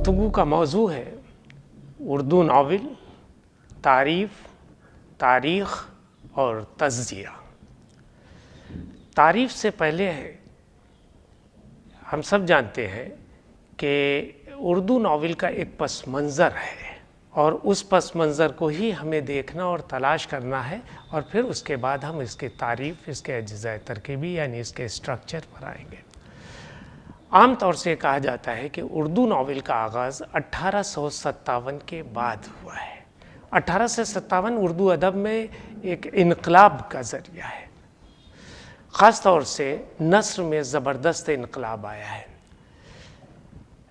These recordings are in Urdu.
گفتگو کا موضوع ہے اردو ناول، تعریف، تاریخ اور تجزیہ۔ تعریف سے پہلے ہم سب جانتے ہیں کہ اردو ناول کا ایک پس منظر ہے اور اس پس منظر کو ہی ہمیں دیکھنا اور تلاش کرنا ہے، اور پھر اس کے بعد ہم اس کی تعریف، اس کے اجزاء ترکیبی یعنی اس کے اسٹرکچر پر آئیں گے۔ عام طور سے کہا جاتا ہے کہ اردو ناول کا آغاز 1857 کے بعد ہوا ہے۔ 1857 اردو ادب میں ایک انقلاب کا ذریعہ ہے، خاص طور سے نثر میں زبردست انقلاب آیا ہے۔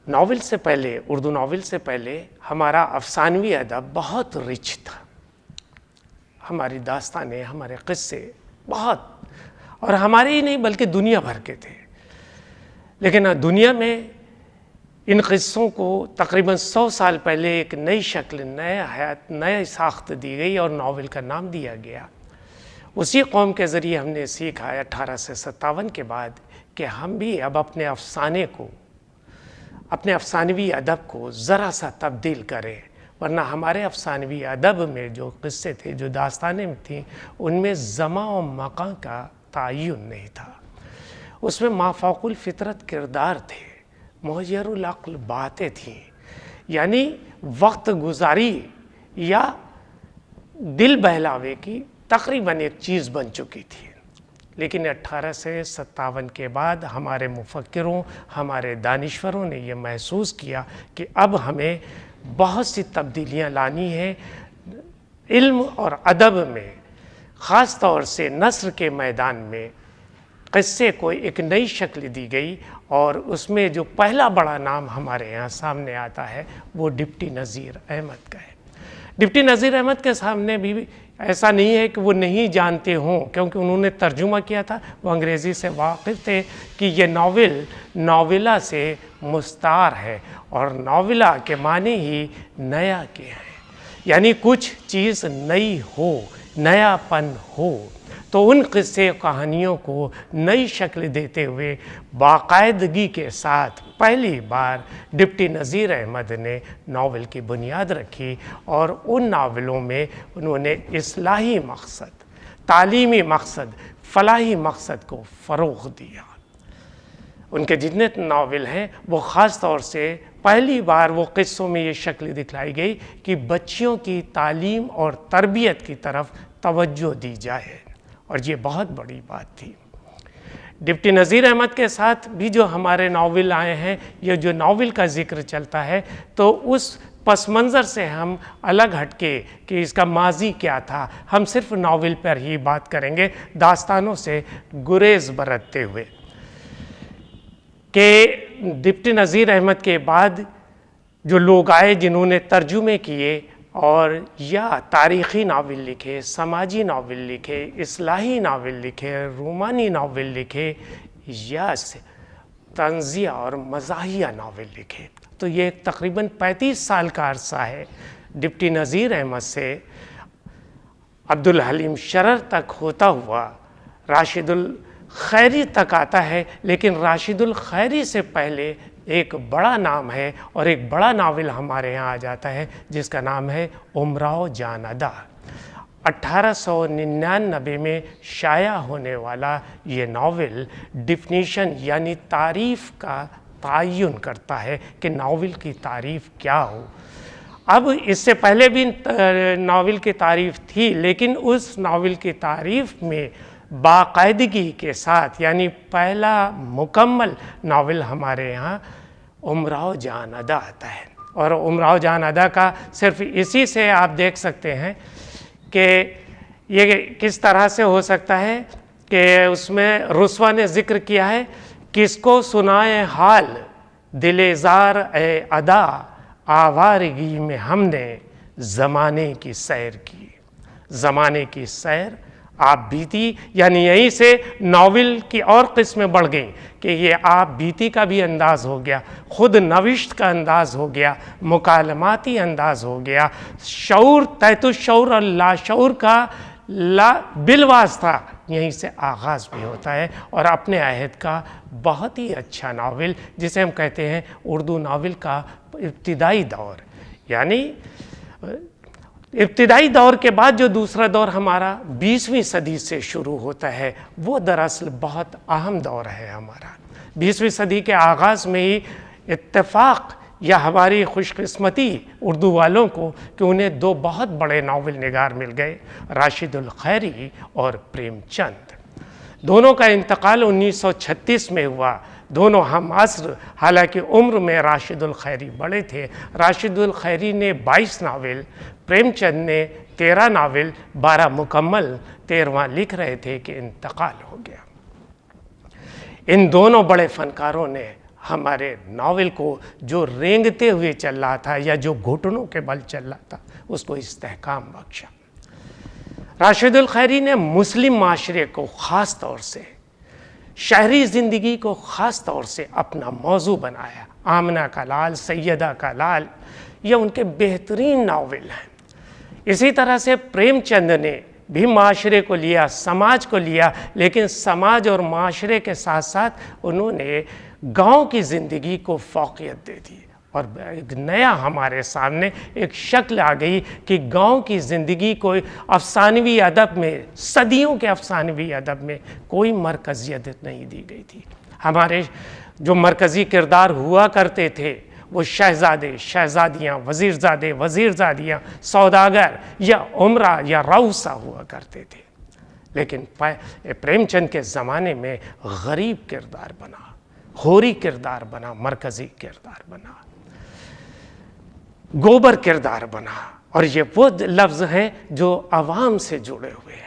ناول سے پہلے، اردو ناول سے پہلے ہمارا افسانوی ادب بہت رچ تھا۔ ہماری داستانیں، ہمارے قصے بہت، اور ہمارے ہی نہیں بلکہ دنیا بھر کے تھے، لیکن دنیا میں ان قصوں کو تقریباً 100 سال پہلے ایک نئی شکل، نئے حیات، نئے ساخت دی گئی اور ناول کا نام دیا گیا۔ اسی قوم کے ذریعے ہم نے سیکھا 1857 کے بعد کہ ہم بھی اب اپنے افسانے کو، اپنے افسانوی ادب کو ذرا سا تبدیل کریں، ورنہ ہمارے افسانوی ادب میں جو قصے تھے، جو داستانیں تھیں، ان میں زمان و مکان کا تعین نہیں تھا۔ اس میں مافوق الفطرت کردار تھے، مغیر العقل باتیں تھیں، یعنی وقت گزاری یا دل بہلاوے کی تقریباً ایک چیز بن چکی تھی۔ لیکن 1857 کے بعد ہمارے مفکروں، ہمارے دانشوروں نے یہ محسوس کیا کہ اب ہمیں بہت سی تبدیلیاں لانی ہیں علم اور ادب میں، خاص طور سے نثر کے میدان میں۔ قصے کو ایک نئی شکل دی گئی اور اس میں جو پہلا بڑا نام ہمارے یہاں سامنے آتا ہے وہ ڈپٹی نذیر احمد کا ہے۔ ڈپٹی نذیر احمد کے سامنے بھی ایسا نہیں ہے کہ وہ نہیں جانتے ہوں، کیونکہ انہوں نے ترجمہ کیا تھا، وہ انگریزی سے واقف تھے کہ یہ ناول ناولہ سے مستعار ہے، اور ناولہ کے معنی ہی نیا کے ہیں، یعنی کچھ چیز نئی ہو، نیا پن ہو۔ تو ان قصے کہانیوں کو نئی شکل دیتے ہوئے باقاعدگی کے ساتھ پہلی بار ڈپٹی نذیر احمد نے ناول کی بنیاد رکھی، اور ان ناولوں میں انہوں نے اصلاحی مقصد، تعلیمی مقصد، فلاحی مقصد کو فروغ دیا۔ ان کے جتنے ناول ہیں وہ خاص طور سے پہلی بار وہ قصوں میں یہ شکل دکھلائی گئی کہ بچیوں کی تعلیم اور تربیت کی طرف توجہ دی جائے، اور یہ بہت بڑی بات تھی۔ ڈپٹی نذیر احمد کے ساتھ بھی جو ہمارے ناول آئے ہیں، یہ جو ناول کا ذکر چلتا ہے، تو اس پس منظر سے ہم الگ ہٹ کے کہ اس کا ماضی کیا تھا، ہم صرف ناول پر ہی بات کریں گے، داستانوں سے گریز برتتے ہوئے، کہ ڈپٹی نذیر احمد کے بعد جو لوگ آئے جنہوں نے ترجمے کیے اور یا تاریخی ناول لکھے، سماجی ناول لکھے، اصلاحی ناول لکھے، رومانی ناول لکھے، یا طنزیہ اور مزاحیہ ناول لکھے، تو یہ تقریباً 35 سال کا عرصہ ہے۔ ڈپٹی نذیر احمد سے عبدالحلیم شرر تک ہوتا ہوا راشد الخیری تک آتا ہے، لیکن راشد الخیری سے پہلے ایک بڑا نام ہے اور ایک بڑا ناول ہمارے یہاں آ جاتا ہے جس کا نام ہے امراؤ جان ادا۔ 1899 میں شائع ہونے والا یہ ناول ڈیفینیشن یعنی تعریف کا تعین کرتا ہے کہ ناول کی تعریف کیا ہو۔ اب اس سے پہلے بھی ناول کی تعریف تھی، لیکن اس ناول کی تعریف میں باقاعدگی کے ساتھ، یعنی پہلا مکمل ناول ہمارے یہاں امراؤ جان ادا آتا ہے، اور امراؤ جان ادا کا صرف اسی سے آپ دیکھ سکتے ہیں کہ یہ کس طرح سے ہو سکتا ہے کہ اس میں رسوا نے ذکر کیا ہے، کس کو سنائے حال دل زار اے ادا، آوارگی میں ہم نے زمانے کی سیر کی۔ زمانے کی سیر آپ بیتی، یعنی یہیں سے ناول کی اور قسمیں بڑھ گئیں کہ یہ آپ بیتی کا بھی انداز ہو گیا، خود نوشت کا انداز ہو گیا، مکالماتی انداز ہو گیا، شعور، تحت الشعور اور لاشعور کا بالواسطہ یہیں سے آغاز بھی ہوتا ہے، اور اپنے عہد کا بہت ہی اچھا ناول جسے ہم کہتے ہیں اردو ناول کا ابتدائی دور، یعنی ابتدائی دور کے بعد جو دوسرا دور ہمارا 20ویں صدی سے شروع ہوتا ہے، وہ دراصل بہت اہم دور ہے ہمارا۔ 20ویں صدی کے آغاز میں ہی اتفاق یا ہماری خوش قسمتی اردو والوں کو کہ انہیں دو بہت بڑے ناول نگار مل گئے، راشد الخیری اور پریم چند۔ دونوں کا انتقال 1936 میں ہوا، دونوں ہم عصر، حالانکہ عمر میں راشد الخیری بڑے تھے۔ راشد الخیری نے 22 ناول، پریم چند نے 13 ناول، 12 مکمل، 13واں لکھ رہے تھے کہ انتقال ہو گیا۔ ان دونوں بڑے فنکاروں نے ہمارے ناول کو جو رینگتے ہوئے چل رہا تھا یا جو گھٹنوں کے بل چل رہا تھا، اس کو استحکام بخشا۔ راشد الخیری نے مسلم معاشرے کو خاص طور سے، شہری زندگی کو خاص طور سے اپنا موضوع بنایا۔ آمنہ کا لال، سیدہ کا لال، یہ ان کے بہترین ناول ہیں۔ اسی طرح سے پریم چند نے بھی معاشرے کو لیا، سماج کو لیا، لیکن سماج اور معاشرے کے ساتھ ساتھ انہوں نے گاؤں کی زندگی کو فوقیت دے دی، اور ایک نیا ہمارے سامنے ایک شکل آ گئی کہ گاؤں کی زندگی کو افسانوی ادب میں، صدیوں کے افسانوی ادب میں کوئی مرکزیت نہیں دی گئی تھی۔ ہمارے جو مرکزی کردار ہوا کرتے تھے وہ شہزادے، شہزادیاں، وزیرزادے، وزیرزادیاں، سوداگر یا عمرہ یا رؤسا ہوا کرتے تھے، لیکن پریم چند کے زمانے میں غریب کردار بنا، ہوری کردار بنا، مرکزی کردار بنا، گوبر کردار بنا، اور یہ وہ لفظ ہیں جو عوام سے جڑے ہوئے ہیں۔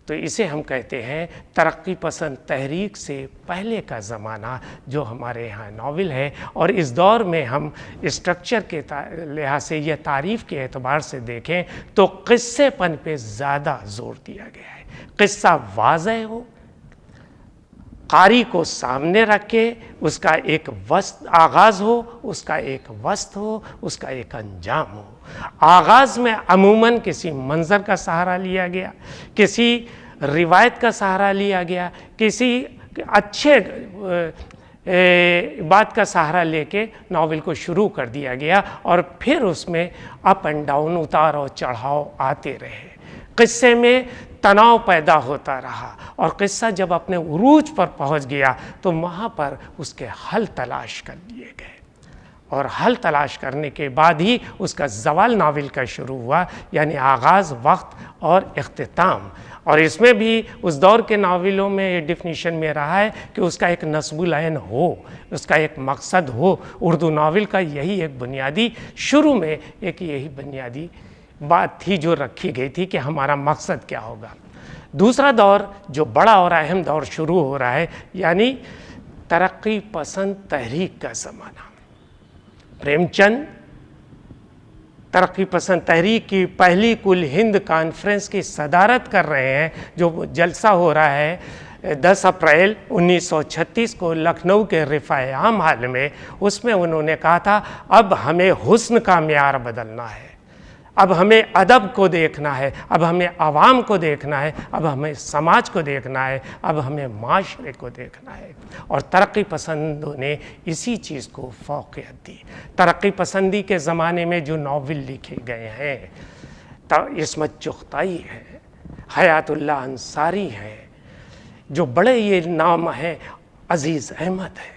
تو اسے ہم کہتے ہیں ترقی پسند تحریک سے پہلے کا زمانہ جو ہمارے یہاں ناول ہے، اور اس دور میں ہم اسٹرکچر کے لحاظ سے یا تعریف کے اعتبار سے دیکھیں تو قصے پن پہ زیادہ زور دیا گیا ہے۔ قصہ واضح ہو، قاری کو سامنے رکھ کے اس کا ایک وسط آغاز ہو، اس کا ایک وسط ہو، اس کا ایک انجام ہو۔ آغاز میں عموماً کسی منظر کا سہارا لیا گیا، کسی روایت کا سہارا لیا گیا، کسی اچھے بات کا سہارا لے کے ناول کو شروع کر دیا گیا، اور پھر اس میں اپ اینڈ ڈاؤن، اتار اور چڑھاؤ آتے رہے۔ قصے میں تناؤ پیدا ہوتا رہا، اور قصہ جب اپنے عروج پر پہنچ گیا تو وہاں پر اس کے حل تلاش کر لیے گئے، اور حل تلاش کرنے کے بعد ہی اس کا زوال ناول کا شروع ہوا، یعنی آغاز، وقت اور اختتام۔ اور اس میں بھی اس دور کے ناولوں میں یہ ڈیفینیشن میں رہا ہے کہ اس کا ایک نصب العین ہو، اس کا ایک مقصد ہو۔ اردو ناول کا یہی ایک بنیادی، شروع میں ایک یہی بنیادی بات تھی جو رکھی گئی تھی کہ ہمارا مقصد کیا ہوگا۔ دوسرا دور جو بڑا اور اہم دور شروع ہو رہا ہے، یعنی ترقی پسند تحریک کا زمانہ۔ پریم چند ترقی پسند تحریک کی پہلی کل ہند کانفرنس کی صدارت کر رہے ہیں، جو جلسہ ہو رہا ہے 10 اپریل 1936 کو لکھنؤ کے رفاع عام ہال میں۔ اس میں انہوں نے کہا تھا اب ہمیں حسن کا معیار بدلنا ہے، اب ہمیں ادب کو دیکھنا ہے، اب ہمیں عوام کو دیکھنا ہے، اب ہمیں سماج کو دیکھنا ہے، اب ہمیں معاشرے کو دیکھنا ہے۔ اور ترقی پسندوں نے اسی چیز کو فوقیت دی۔ ترقی پسندی کے زمانے میں جو ناول لکھے گئے ہیں، عصمت چغتائی ہے، حیات اللہ انصاری ہیں، جو بڑے یہ نام ہیں، عزیز احمد ہیں،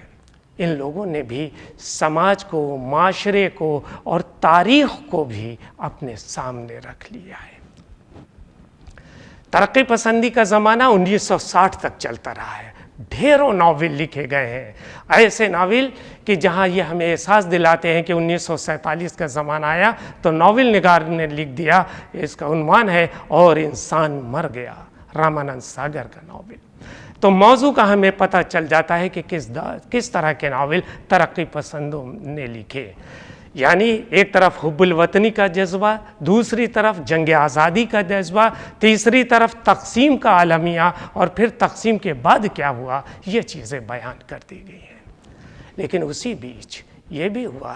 ان لوگوں نے بھی سماج کو، معاشرے کو اور تاریخ کو بھی اپنے سامنے رکھ لیا ہے۔ ترقی پسندی کا زمانہ 1960 تک چلتا رہا ہے۔ ڈھیروں ناول لکھے گئے ہیں، ایسے ناول کہ جہاں یہ ہمیں احساس دلاتے ہیں کہ 1947 کا زمانہ آیا تو ناول نگار نے لکھ دیا، اس کا عنوان ہے اور انسان مر گیا، رامانند ساگر کا ناول۔ تو موضوع کا ہمیں پتہ چل جاتا ہے کہ کس طرح کے ناول ترقی پسندوں نے لکھے۔ یعنی ایک طرف حب الوطنی کا جذبہ، دوسری طرف جنگ آزادی کا جذبہ، تیسری طرف تقسیم کا عالمیہ، اور پھر تقسیم کے بعد کیا ہوا، یہ چیزیں بیان کر دی گئی ہیں۔ لیکن اسی بیچ یہ بھی ہوا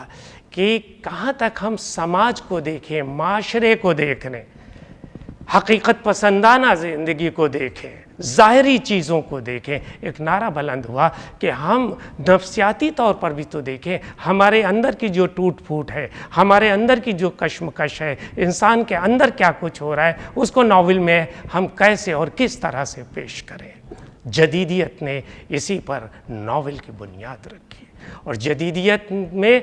کہ کہاں تک ہم سماج کو دیکھیں، معاشرے کو دیکھیں، حقیقت پسندانہ زندگی کو دیکھیں، ظاہری چیزوں کو دیکھیں. ایک نعرہ بلند ہوا کہ ہم نفسیاتی طور پر بھی تو دیکھیں ہمارے اندر کی جو ٹوٹ پھوٹ ہے, ہمارے اندر کی جو کشمکش ہے, انسان کے اندر کیا کچھ ہو رہا ہے, اس کو ناول میں ہم کیسے اور کس طرح سے پیش کریں. جدیدیت نے اسی پر ناول کی بنیاد رکھی, اور جدیدیت میں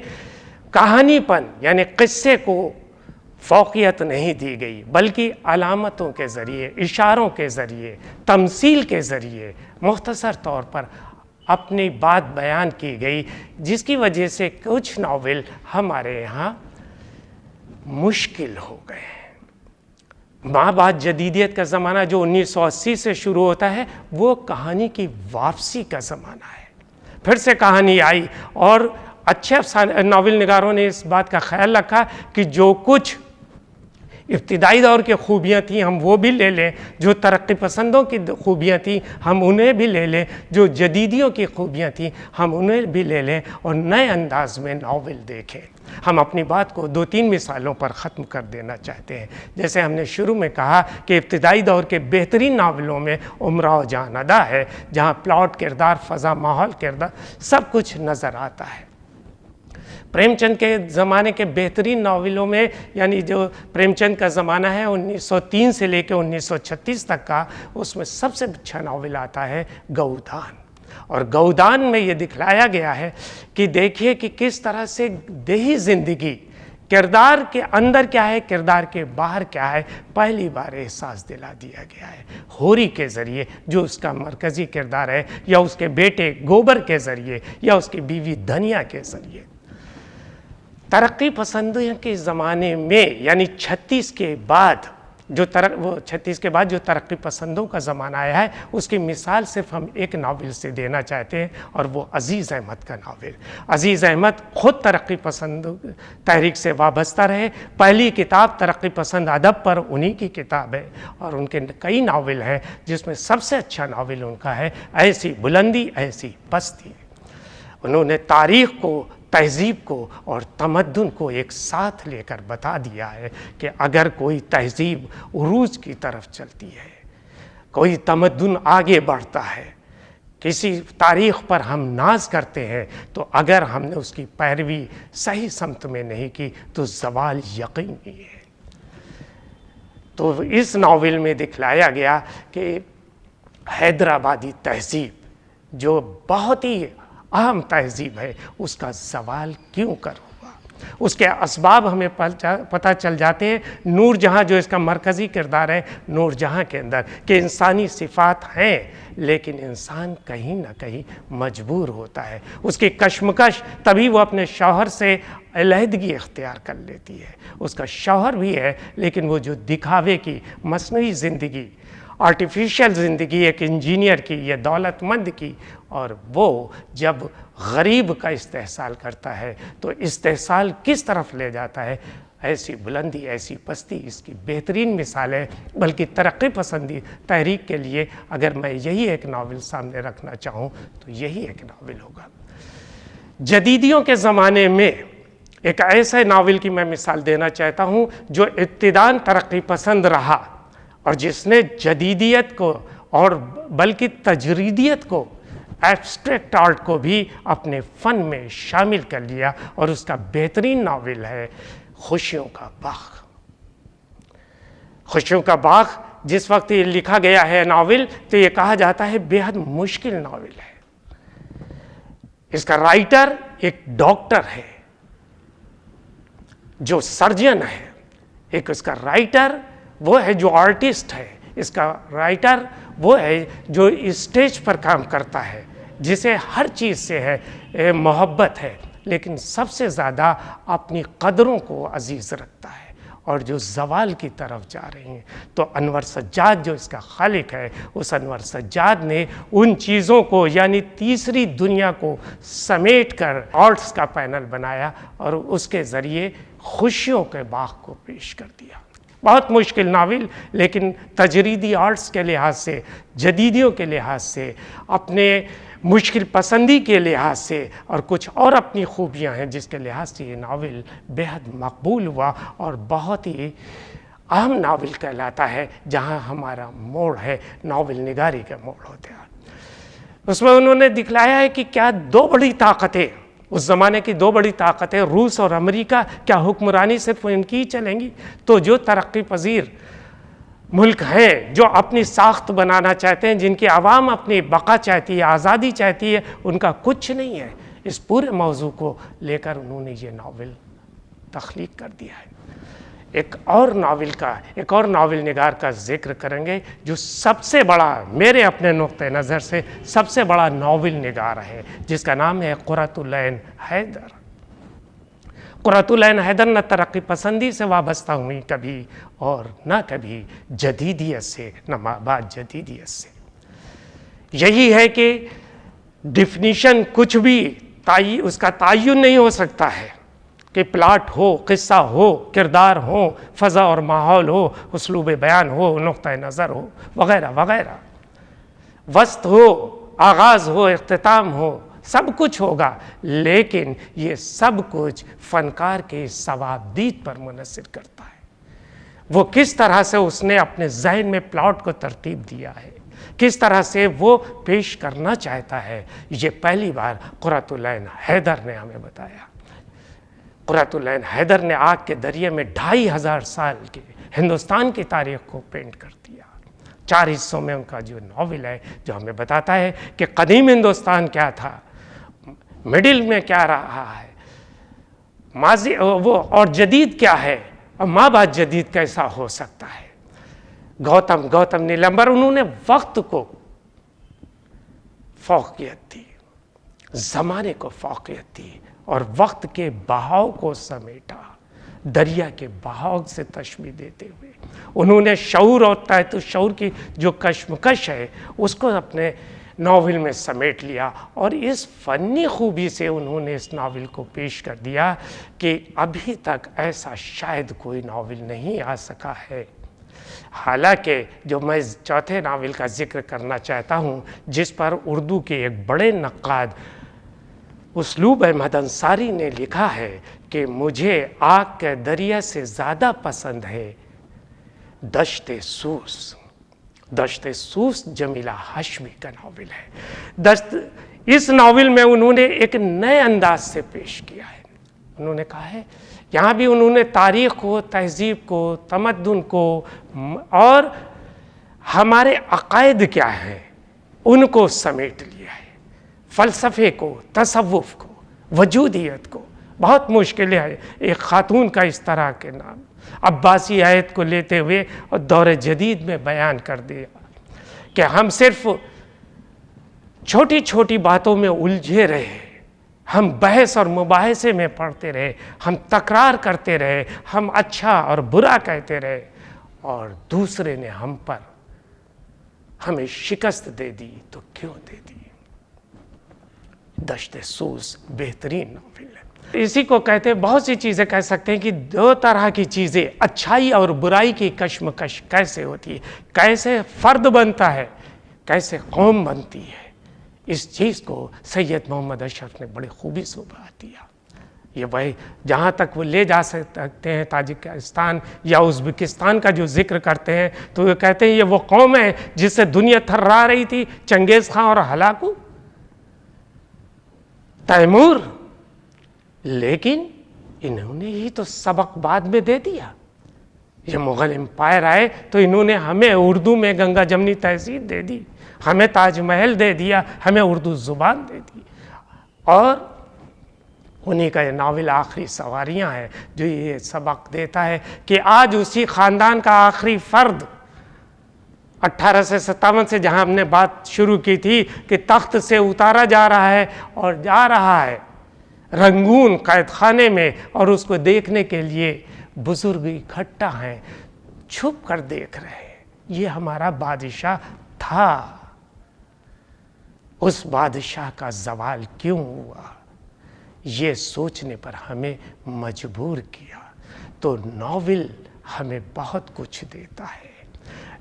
کہانی پن یعنی قصے کو فوقیت نہیں دی گئی, بلکہ علامتوں کے ذریعے, اشاروں کے ذریعے, تمثیل کے ذریعے مختصر طور پر اپنی بات بیان کی گئی, جس کی وجہ سے کچھ ناول ہمارے یہاں مشکل ہو گئے. ماں بعد جدیدیت کا زمانہ جو 1980 سے شروع ہوتا ہے وہ کہانی کی واپسی کا زمانہ ہے. پھر سے کہانی آئی اور اچھے ناول نگاروں نے اس بات کا خیال رکھا کہ جو کچھ ابتدائی دور کی خوبیاں تھیں ہم وہ بھی لے لیں, جو ترقی پسندوں کی خوبیاں تھیں ہم انہیں بھی لے لیں, جو جدیدیوں کی خوبیاں تھیں ہم انہیں بھی لے لیں, اور نئے انداز میں ناول دیکھیں. ہم اپنی بات کو 2-3 مثالوں پر ختم کر دینا چاہتے ہیں. جیسے ہم نے شروع میں کہا کہ ابتدائی دور کے بہترین ناولوں میں امراؤ جان ادا ہے, جہاں پلاٹ, کردار, فضا, ماحول, کردار سب کچھ نظر آتا ہے. پریم چند کے زمانے کے بہترین ناولوں میں, یعنی جو پریم چند کا زمانہ ہے 1903 سے لے کے 1936 تک کا, اس میں سب سے اچھا ناول آتا ہے گؤدان. اور گؤدان میں یہ دکھلایا گیا ہے کہ دیکھیے کہ کس طرح سے دیہی زندگی کردار کے اندر کیا ہے, کردار کے باہر کیا ہے, پہلی بار احساس دلا دیا گیا ہے ہوری کے ذریعے, جو اس کا مرکزی کردار ہے, یا اس کے بیٹے گوبر کے ذریعے, یا اس کی بیوی دھنیا کے ذریعے. ترقی پسندوں کے زمانے میں یعنی 36 کے بعد جو 36 کے بعد جو ترقی پسندوں کا زمانہ آیا ہے, اس کی مثال صرف ہم ایک ناول سے دینا چاہتے ہیں, اور وہ عزیز احمد کا ناول. عزیز احمد خود ترقی پسند تحریک سے وابستہ رہے. پہلی کتاب ترقی پسند ادب پر انہی کی کتاب ہے, اور ان کے کئی ناول ہیں جس میں سب سے اچھا ناول ان کا ہے ایسی بلندی ایسی پستی. انہوں نے تاریخ کو, تہذیب کو اور تمدن کو ایک ساتھ لے کر بتا دیا ہے کہ اگر کوئی تہذیب عروج کی طرف چلتی ہے, کوئی تمدن آگے بڑھتا ہے, کسی تاریخ پر ہم ناز کرتے ہیں, تو اگر ہم نے اس کی پیروی صحیح سمت میں نہیں کی تو زوال یقینی ہے. تو اس ناول میں دکھلایا گیا کہ حیدرآبادی تہذیب جو بہت ہی اہم تہذیب ہے, اس کا زوال کیوں کر ہوا. اس کے اسباب ہمیں پتہ چل جاتے ہیں. نور جہاں جو اس کا مرکزی کردار ہے, نور جہاں کے اندر کہ انسانی صفات ہیں, لیکن انسان کہیں نہ کہیں مجبور ہوتا ہے. اس کی کشمکش تبھی وہ اپنے شوہر سے علیحدگی اختیار کر لیتی ہے. اس کا شوہر بھی ہے, لیکن وہ جو دکھاوے کی مصنوعی زندگی, آرٹیفیشل زندگی ایک انجینئر کی یا دولت مند کی, اور وہ جب غریب کا استحصال کرتا ہے تو استحصال کس طرف لے جاتا ہے. ایسی بلندی ایسی پستی اس کی بہترین مثال ہے. بلکہ ترقی پسندی تحریک کے لیے اگر میں یہی ایک ناول سامنے رکھنا چاہوں تو یہی ایک ناول ہوگا. جدیدیوں کے زمانے میں ایک ایسے ناول کی میں مثال دینا چاہتا ہوں جو ابتداً ترقی پسند رہا, اور جس نے جدیدیت کو اور بلکہ تجریدیت کو, ایبسٹریکٹ آرٹ کو بھی اپنے فن میں شامل کر لیا, اور اس کا بہترین ناول ہے خوشیوں کا باغ. خوشیوں کا باغ جس وقت یہ لکھا گیا ہے ناول, تو یہ کہا جاتا ہے بے حد مشکل ناول ہے. اس کا رائٹر ایک ڈاکٹر ہے جو سرجن ہے, ایک اس کا رائٹر وہ ہے جو آرٹسٹ ہے, اس کا رائٹر وہ ہے جو اسٹیج پر کام کرتا ہے, جسے ہر چیز سے ہے محبت ہے, لیکن سب سے زیادہ اپنی قدروں کو عزیز رکھتا ہے, اور جو زوال کی طرف جا رہی ہیں. تو انور سجاد جو اس کا خالق ہے, اس انور سجاد نے ان چیزوں کو یعنی تیسری دنیا کو سمیٹ کر آرٹس کا پینل بنایا, اور اس کے ذریعے خوشیوں کے باغ کو پیش کر دیا. بہت مشکل ناول, لیکن تجریدی آرٹس کے لحاظ سے, جدیدیوں کے لحاظ سے, اپنے مشکل پسندی کے لحاظ سے, اور کچھ اور اپنی خوبیاں ہیں جس کے لحاظ سے یہ ناول بے حد مقبول ہوا اور بہت ہی اہم ناول کہلاتا ہے جہاں ہمارا موڑ ہے ناول نگاری کے موڑ ہوتے ہیں۔ اس میں انہوں نے دکھلایا ہے کہ کیا دو بڑی طاقتیں، اس زمانے کی دو بڑی طاقتیں روس اور امریکہ، کیا حکمرانی صرف ان کی چلیں گی؟ تو جو ترقی پذیر ملک ہیں، جو اپنی ساخت بنانا چاہتے ہیں، جن کی عوام اپنی بقا چاہتی ہے، آزادی چاہتی ہے، ان کا کچھ نہیں ہے۔ اس پورے موضوع کو لے کر انہوں نے یہ ناول تخلیق کر دیا ہے۔ ایک اور ناول نگار کا ذکر کریں گے جو سب سے بڑا، میرے اپنے نقطہ نظر سے سب سے بڑا ناول نگار ہے، جس کا نام ہے قرۃ العین حیدر۔ قرۃ العین حیدر نہ ترقی پسندی سے وابستہ ہوئی کبھی، اور نہ کبھی جدیدیت سے، نہ بعد جدیدیت سے۔ یہی ہے کہ ڈیفینیشن کچھ بھی اس کا تعین نہیں ہو سکتا ہے کہ پلاٹ ہو، قصہ ہو، کردار ہو، فضا اور ماحول ہو، اسلوب بیان ہو، نقطہ نظر ہو، وغیرہ وغیرہ، وسط ہو، آغاز ہو، اختتام ہو، سب کچھ ہوگا، لیکن یہ سب کچھ فنکار کے ثوابدید پر منحصر کرتا ہے۔ وہ کس طرح سے اس نے اپنے ذہن میں پلاٹ کو ترتیب دیا ہے، کس طرح سے وہ پیش کرنا چاہتا ہے، یہ پہلی بار قرۃ العین حیدر نے ہمیں بتایا۔ قرۃ العین حیدر نے آگ کے دریا میں 2500 سال کے ہندوستان کی تاریخ کو پینٹ کر دیا۔ 4 حصوں میں ان کا جو ناول ہے، جو ہمیں بتاتا ہے کہ قدیم ہندوستان کیا تھا، مڈل میں کیا رہا ہے، ماضی وہ اور جدید کیا ہے، اور ماں بعد جدید کیسا ہو سکتا ہے۔ گوتم نیلمبر، انہوں نے وقت کو فوقیت دی، زمانے کو فوقیت دی، اور وقت کے بہاؤ کو سمیٹا، دریا کے بہاؤ سے تشبیہ دیتے ہوئے انہوں نے شعور اور تحت الشعور کی جو کشمکش ہے اس کو اپنے ناول میں سمیٹ لیا، اور اس فنی خوبی سے انہوں نے اس ناول کو پیش کر دیا کہ ابھی تک ایسا شاید کوئی ناول نہیں آ سکا ہے۔ حالانکہ جو میں چوتھے ناول کا ذکر کرنا چاہتا ہوں، جس پر اردو کے ایک بڑے نقاد اسلوب احمد انصاری نے لکھا ہے کہ مجھے آگ کے دریا سے زیادہ پسند ہے دشت سوس۔ دشت سوس جمیلہ ہاشمی کا ناول ہے۔ اس ناول میں انہوں نے ایک نئے انداز سے پیش کیا ہے۔ انہوں نے کہا ہے، یہاں بھی انہوں نے تاریخ کو، تہذیب کو، تمدن کو، اور ہمارے عقائد کیا ہیں ان کو سمیٹ لیا ہے، فلسفے کو، تصوف کو، وجودیت کو۔ بہت مشکل ہے ایک خاتون کا اس طرح کے نام عباسی آیت کو لیتے ہوئے اور دور جدید میں بیان کر دیا کہ ہم صرف چھوٹی چھوٹی باتوں میں الجھے رہے، ہم بحث اور مباحثے میں پڑھتے رہے، ہم تکرار کرتے رہے، ہم اچھا اور برا کہتے رہے، اور دوسرے نے ہم پر ہمیں شکست دے دی تو کیوں دے دی۔ دشت سوز بہترین ناول ہے۔ اسی کو کہتے ہیں، بہت سی چیزیں کہہ سکتے ہیں کہ دو طرح کی چیزیں، اچھائی اور برائی کی کشمکش کیسے ہوتی ہے، کیسے فرد بنتا ہے، کیسے قوم بنتی ہے۔ اس چیز کو سید محمد اشرف نے بڑی خوبی سے بیان دیا۔ یہ وہی جہاں تک وہ لے جا سکتے ہیں تاجکستان یا ازبکستان کا جو ذکر کرتے ہیں، تو وہ کہتے ہیں یہ وہ قوم ہے جس سے دنیا تھرا رہی تھی، چنگیز خان اور ہلاکو، تیمور، لیکن انہوں نے ہی تو سبق بعد میں دے دیا۔ یہ مغل امپائر آئے تو انہوں نے ہمیں اردو میں گنگا جمنی تہذیب دے دی، ہمیں تاج محل دے دیا، ہمیں اردو زبان دے دی، اور انہی کا یہ ناول آخری سواریاں ہے جو یہ سبق دیتا ہے کہ آج اسی خاندان کا آخری فرد 1857 سے جہاں ہم نے بات شروع کی تھی کہ تخت سے اتارا جا رہا ہے اور جا رہا ہے رنگون قید خانے میں، اور اس کو دیکھنے کے لیے بزرگ اکٹھا ہیں، چھپ کر دیکھ رہے ہیں۔ یہ ہمارا بادشاہ تھا، اس بادشاہ کا زوال کیوں ہوا، یہ سوچنے پر ہمیں مجبور کیا۔ تو ناول ہمیں بہت کچھ دیتا ہے۔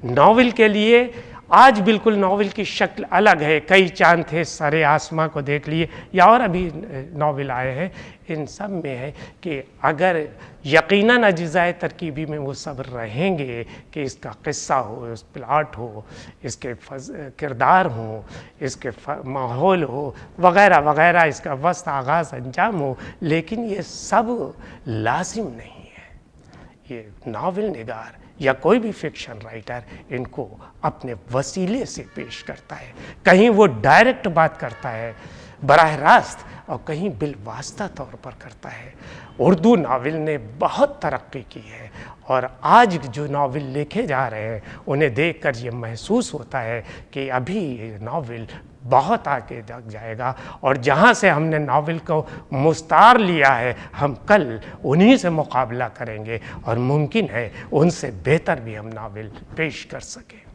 ناول کے لیے آج بالکل ناول کی شکل الگ ہے، کئی چاند تھے سارے آسماں کو دیکھ لیے، یا اور ابھی ناول آئے ہیں، ان سب میں ہے کہ اگر یقیناً اجزائے ترکیبی میں وہ سب رہیں گے کہ اس کا قصہ ہو، اس پلاٹ ہو، اس کے کردار ہوں، اس کے ماحول ہو وغیرہ وغیرہ، اس کا وسط آغاز انجام ہو، لیکن یہ سب لازم نہیں ہے۔ یہ ناول نگار یا کوئی بھی فکشن رائٹر ان کو اپنے وسیلے سے پیش کرتا ہے، کہیں وہ ڈائریکٹ بات کرتا ہے براہ راست اور کہیں بالواسطہ طور پر کرتا ہے۔ اردو ناول نے بہت ترقی کی ہے، اور آج جو ناول لکھے جا رہے ہیں انہیں دیکھ کر یہ محسوس ہوتا ہے کہ ابھی یہ ناول بہت آگے تک جائے گا، اور جہاں سے ہم نے ناول کو مستعار لیا ہے ہم کل انہی سے مقابلہ کریں گے، اور ممکن ہے ان سے بہتر بھی ہم ناول پیش کر سکیں۔